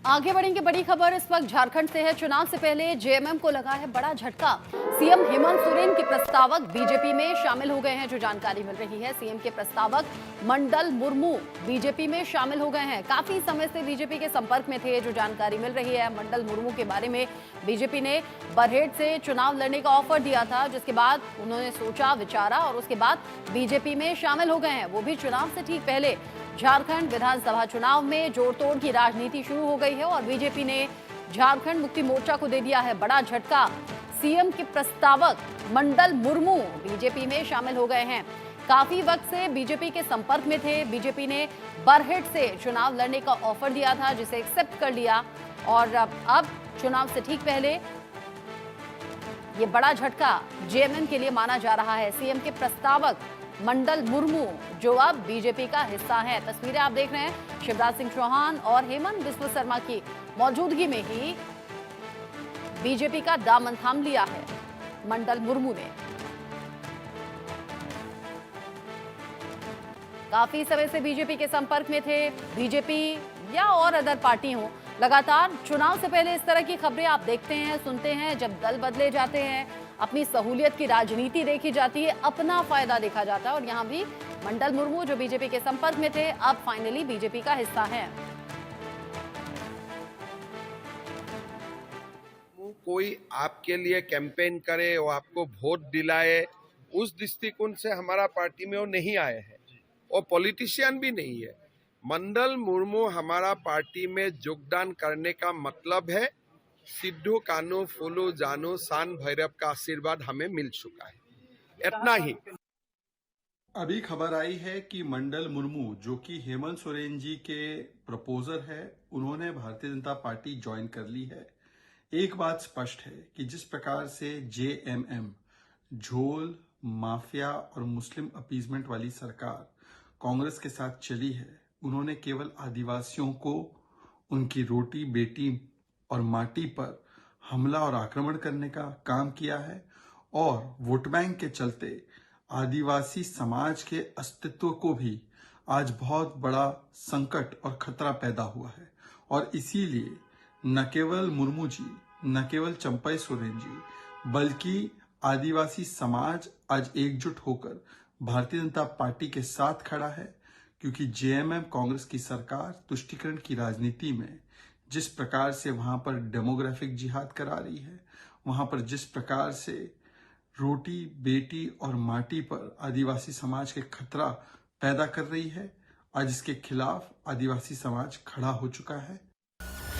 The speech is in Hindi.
आगे बढ़ेंगे। बड़ी खबर इस वक्त झारखंड से है। चुनाव से पहले जेएमएम को लगा है बड़ा झटका। सीएम हेमंत सोरेन के प्रस्तावक बीजेपी में शामिल हो गए हैं, जो जानकारी मिल रही है। सीएम के प्रस्तावक मंडल मुर्मू बीजेपी में शामिल हो गए हैं। काफी समय से बीजेपी के संपर्क में थे, जो जानकारी मिल रही है। मंडल मुर्मू के बारे में बीजेपी ने बरहेट से चुनाव लड़ने का ऑफर दिया था, जिसके बाद उन्होंने सोचा विचारा और उसके बाद बीजेपी में शामिल हो गए हैं। वो भी चुनाव से ठीक पहले। झारखंड विधानसभा चुनाव में जोड़तोड़ की राजनीति शुरू हो गई है और बीजेपी ने झारखंड मुक्ति मोर्चा को दे दिया है बड़ा झटका। सीएम के प्रस्तावक मंडल मुर्मू बीजेपी में शामिल हो गए हैं। काफी वक्त से बीजेपी के संपर्क में थे। बीजेपी ने बरहेट से चुनाव लड़ने का ऑफर दिया था, जिसे एक्सेप्ट कर लिया और अब चुनाव से ठीक पहले ये बड़ा झटका जेएमएम के लिए माना जा रहा है। सीएम के प्रस्तावक मंडल मुर्मू जो अब बीजेपी का हिस्सा है। तस्वीरें आप देख रहे हैं। शिवराज सिंह चौहान और हेमंत बिस्वा शर्मा की मौजूदगी में ही बीजेपी का दामन थाम लिया है मंडल मुर्मू ने। काफी समय से बीजेपी के संपर्क में थे। बीजेपी या और अदर पार्टी हो, लगातार चुनाव से पहले इस तरह की खबरें आप देखते हैं, सुनते हैं। जब दल बदले जाते हैं, अपनी सहूलियत की राजनीति देखी जाती है, अपना फायदा देखा जाता है। और यहाँ भी मंडल मुर्मू जो बीजेपी के संपर्क में थे, अब फाइनली बीजेपी का हिस्सा हैं। कोई आपके लिए कैंपेन करे और आपको वोट दिलाए, उस दृष्टिकोण से हमारा पार्टी में वो नहीं आए हैं और पॉलिटिशियन भी नहीं है। मंडल मुर्मू हमारा पार्टी में योगदान करने का मतलब है सिद्धू कानू फूलू जानू शान भैरव का आशीर्वाद हमें मिल चुका है, इतना ही। अभी खबर आई है कि मंडल मुर्मू जो कि हेमंत सोरेन जी के प्रपोजर है, उन्होंने भारतीय जनता पार्टी ज्वाइन कर ली है। एक बात स्पष्ट है कि जिस प्रकार से जेएमएम झोल माफिया और मुस्लिम अपीजमेंट वाली सरकार कांग्रेस के साथ चली है, उन्होंने केवल आदिवासियों को उनकी रोटी बेटी और माटी पर हमला और आक्रमण करने का काम किया है और वोट बैंक के चलते आदिवासी समाज के अस्तित्व को भी आज बहुत बड़ा संकट और खतरा पैदा हुआ है। और इसीलिए न केवल मुर्मू जी, न केवल चंपई सोरेन जी, बल्कि आदिवासी समाज आज एकजुट होकर भारतीय जनता पार्टी के साथ खड़ा है। क्योंकि जेएमएम कांग्रेस की सरकार तुष्टीकरण की राजनीति में जिस प्रकार से वहां पर डेमोग्राफिक जिहाद करा रही है, वहां पर जिस प्रकार से रोटी बेटी और माटी पर आदिवासी समाज के खतरा पैदा कर रही है, आज इसके खिलाफ आदिवासी समाज खड़ा हो चुका है।